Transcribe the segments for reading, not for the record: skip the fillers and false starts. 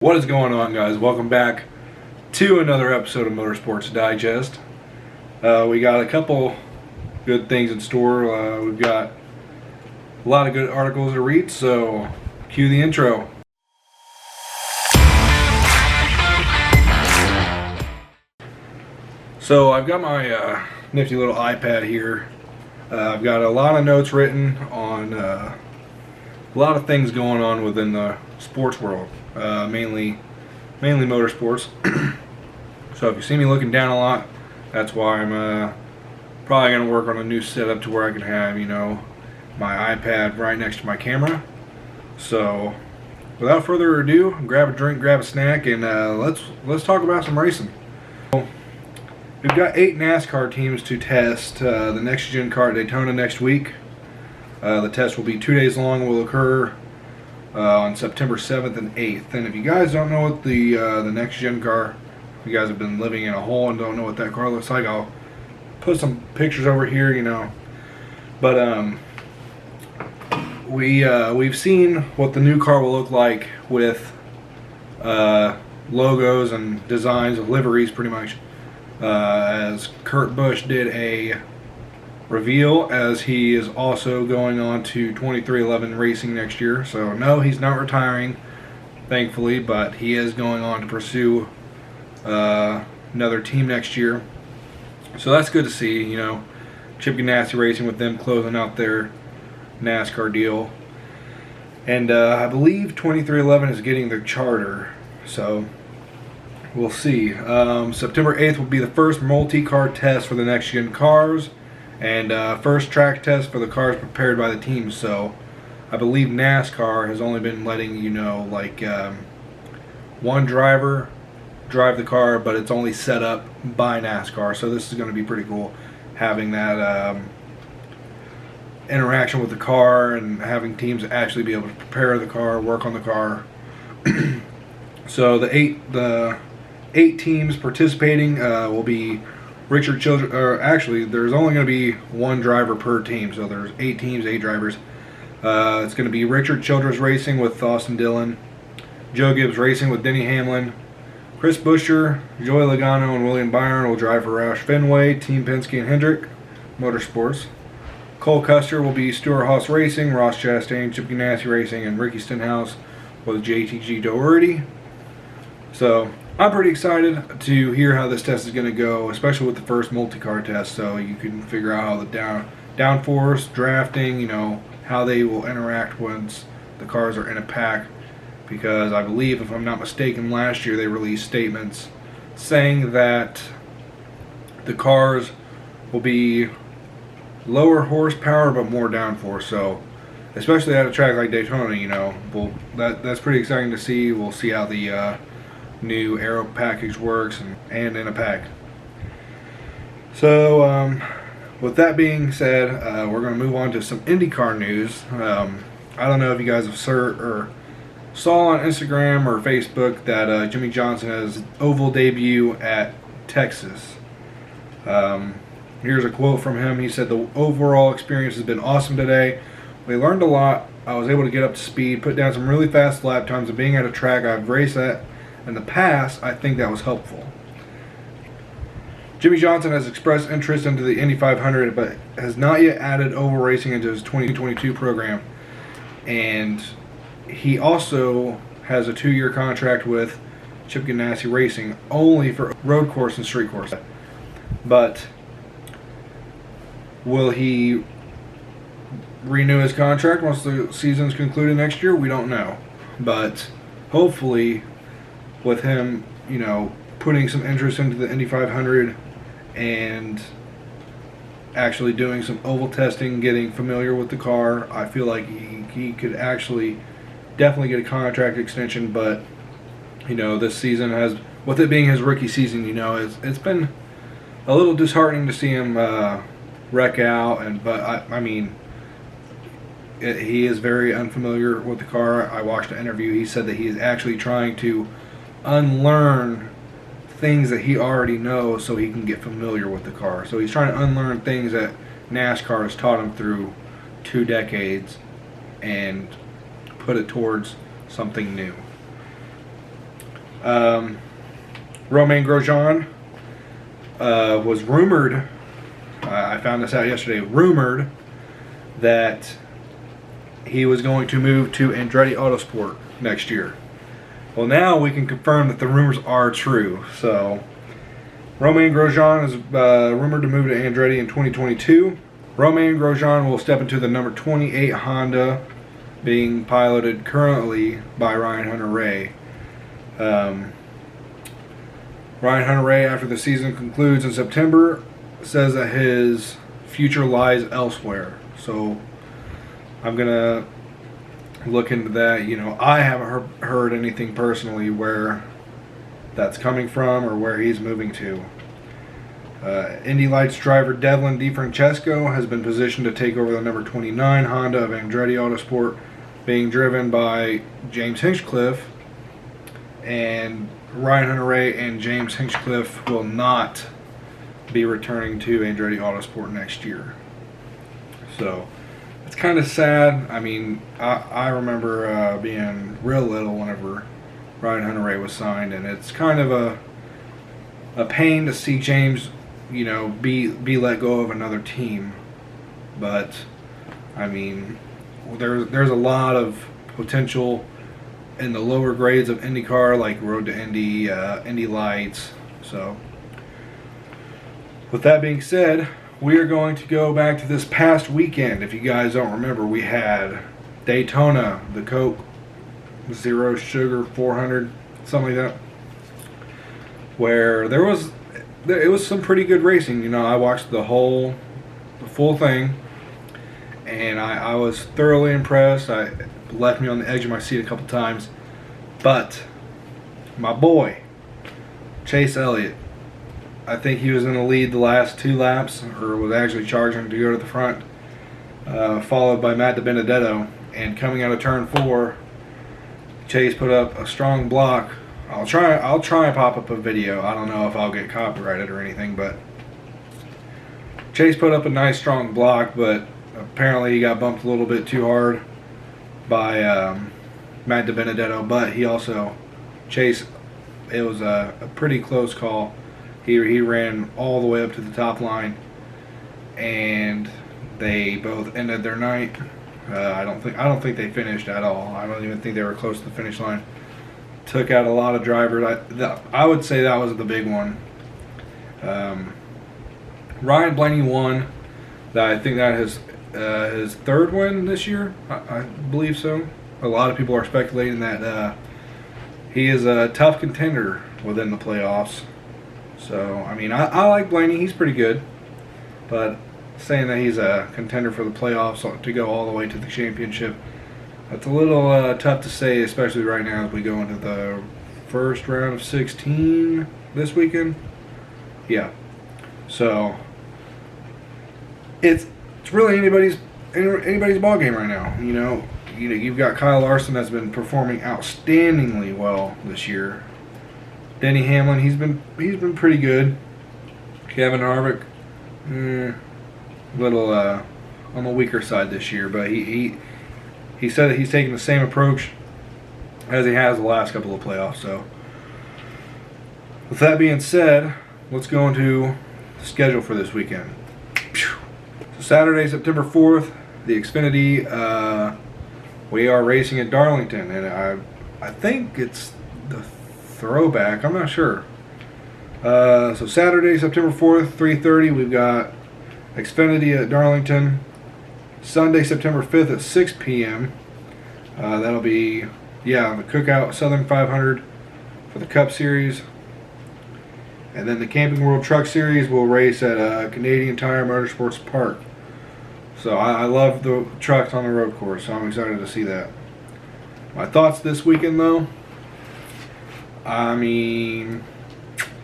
What is going on, guys? Welcome back to another episode of Motorsports Digest. We got a couple good things in store. We've got a lot of good articles to read, so cue the intro. So I've got my nifty little iPad here. I've got a lot of notes written on a lot of things going on within the sports world. Mainly motorsports. So if you see me looking down a lot, that's why I'm probably going to work on a new setup to where I can have, my iPad right next to my camera. So without further ado, grab a drink, grab a snack, and let's talk about some racing. We've got 8 NASCAR teams to test the next gen car at Daytona next week. The test will be 2 days long. Will occur on September 7th and 8th. And if you guys don't know what the next gen car, if you guys have been living in a hole and don't know what that car looks like, I'll put some pictures over here, But we've seen what the new car will look like with logos and designs of liveries, pretty much. As Kurt Busch did a reveal, as he is also going on to 2311 Racing next year. So no, he's not retiring, thankfully, but he is going on to pursue another team next year. So that's good to see, Chip Ganassi Racing, with them closing out their NASCAR deal. And I believe 2311 is getting their charter, so we'll see. September 8th will be the first multi-car test for the next gen cars, and first track test for the cars prepared by the team. So I believe NASCAR has only been letting one driver drive the car, but it's only set up by NASCAR. So this is going to be pretty cool, having that interaction with the car and having teams actually be able to prepare the car, work on the car. So the eight teams participating will be Richard Childress, or actually there's only going to be one driver per team, so there's 8 teams, 8 drivers. It's going to be Richard Childress Racing with Austin Dillon, Joe Gibbs Racing with Denny Hamlin, Chris Buescher, Joey Logano, and William Byron will drive for Roush Fenway, Team Penske and Hendrick Motorsports. Cole Custer will be Stewart Haas Racing, Ross Chastain, Chip Ganassi Racing, and Ricky Stenhouse with JTG Doherty. So I'm pretty excited to hear how this test is going to go, especially with the first multi-car test, so you can figure out how the downforce, drafting, how they will interact once the cars are in a pack. Because I believe, if I'm not mistaken, last year they released statements saying that the cars will be lower horsepower but more downforce. So especially at a track like Daytona, that's pretty exciting to see. We'll see how the new aero package works and in a pack. So with that being said, we're going to move on to some Indy Car news. I don't know if you guys have saw on Instagram or Facebook that Jimmie Johnson has oval debut at Texas. Here's a quote from him. He said, "The overall experience has been awesome today. We learned a lot. I was able to get up to speed, put down some really fast lap times, and being at a track I've raced at in the past, I think that was helpful." Jimmie Johnson has expressed interest into the Indy 500, but has not yet added oval racing into his 2022 program. And he also has a 2-year contract with Chip Ganassi Racing, only for road course and street course. But will he renew his contract once the season's concluded next year? We don't know. But hopefully, with him, putting some interest into the Indy 500 and actually doing some oval testing, getting familiar with the car, I feel like he could actually definitely get a contract extension. But this season has, with it being his rookie season, it's been a little disheartening to see him wreck out. He is very unfamiliar with the car. I watched an interview. He said that he is actually trying to unlearn things that he already knows so he can get familiar with the car. So he's trying to unlearn things that NASCAR has taught him through 2 decades and put it towards something new. Romain Grosjean was rumored, I found this out yesterday, rumored that he was going to move to Andretti Autosport next year. Well, now we can confirm that the rumors are true. So, Romain Grosjean is rumored to move to Andretti in 2022. Romain Grosjean will step into the number 28 Honda, being piloted currently by Ryan Hunter-Reay. Ryan Hunter-Reay, after the season concludes in September, says that his future lies elsewhere. So I'm going to look into that. You know, I haven't heard anything personally where that's coming from or where he's moving to. Indy Lights driver Devlin DeFrancesco has been positioned to take over the number 29 Honda of Andretti Autosport, being driven by James Hinchcliffe. And Ryan Hunter-Reay and James Hinchcliffe will not be returning to Andretti Autosport next year. So it's kind of sad. I mean, I remember being real little whenever Ryan Hunter-Reay was signed, and it's kind of a pain to see James, you know, be let go of another team. But I mean, there's a lot of potential in the lower grades of Indy Car, like Road to Indy, Indy Lights. So with that being said, we are going to go back to this past weekend. If you guys don't remember, we had Daytona, the Coke Zero Sugar 400, something like that, where it was some pretty good racing. You know, I watched the full thing, and I was thoroughly impressed. It left me on the edge of my seat a couple times, but my boy Chase Elliott, I think he was in the lead the last 2 laps, or was actually charging to go to the front, followed by Matt DiBenedetto. And coming out of turn 4, Chase put up a strong block. I'll try and pop up a video. I don't know if I'll get copyrighted or anything, but Chase put up a nice strong block, but apparently he got bumped a little bit too hard by Matt DiBenedetto. But he also, Chase, it was a pretty close call. He ran all the way up to the top line, and they both ended their night. I don't think they finished at all. I don't even think they were close to the finish line. Took out a lot of drivers. I would say that was the big one. Ryan Blaney won. I think that is his 3rd win this year. I believe so. A lot of people are speculating that he is a tough contender within the playoffs. So, I mean, I like Blaney. He's pretty good. But saying that he's a contender for the playoffs to go all the way to the championship, that's a little tough to say, especially right now as we go into the first round of 16 this weekend. Yeah. So, it's really anybody's ball game right now. You know, you've got Kyle Larson that's been performing outstandingly well this year. Denny Hamlin, he's been pretty good. Kevin Harvick, little on the weaker side this year, but he said that he's taking the same approach as he has the last couple of playoffs. So, with that being said, let's go into the schedule for this weekend. So Saturday, September 4th, the Xfinity, we are racing at Darlington, and I think it's the throwback. I'm not sure. So Saturday, September 4th, 3:30, we've got Xfinity at Darlington. Sunday, September 5th at 6 p.m. That'll be, the Cookout Southern 500 for the Cup Series. And then the Camping World Truck Series will race at Canadian Tire Motorsports Park. So I love the trucks on the road course, so I'm excited to see that. My thoughts this weekend, though, I mean,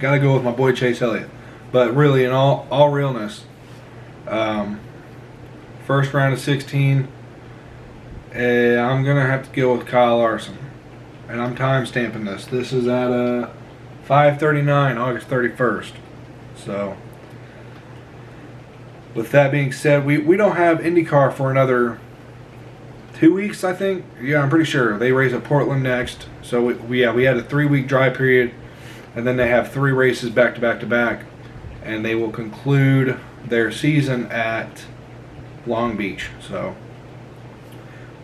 gotta go with my boy Chase Elliott. But really, in all realness, first round of 16, I'm gonna have to go with Kyle Larson, and I'm time stamping this. This is at 5:39, August 31st. So, with that being said, we don't have IndyCar for another 2 weeks, I think. Yeah, I'm pretty sure. They race at Portland next. So we had a 3-week dry period, and then they have 3 races back to back to back, and they will conclude their season at Long Beach. So,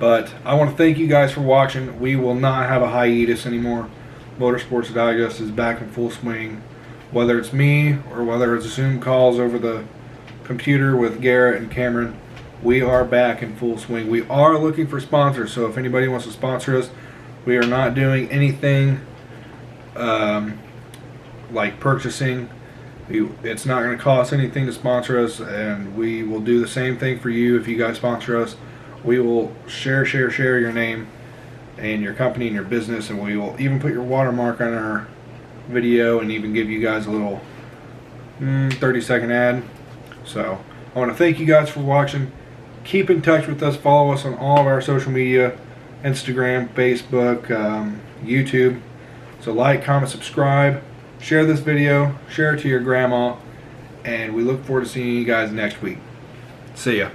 but I want to thank you guys for watching. We will not have a hiatus anymore. Motorsports Digest is back in full swing. Whether it's me or whether it's Zoom calls over the computer with Garrett and Cameron, we are back in full swing. We are looking for sponsors, so if anybody wants to sponsor us, we are not doing anything like purchasing. It's not going to cost anything to sponsor us, and we will do the same thing for you if you guys sponsor us. We will share your name and your company and your business, and we will even put your watermark on our video and even give you guys a little 30-second ad. So I want to thank you guys for watching. Keep in touch with us. Follow us on all of our social media, Instagram, Facebook, YouTube. So like, comment, subscribe, share this video, share it to your grandma, and we look forward to seeing you guys next week. See ya.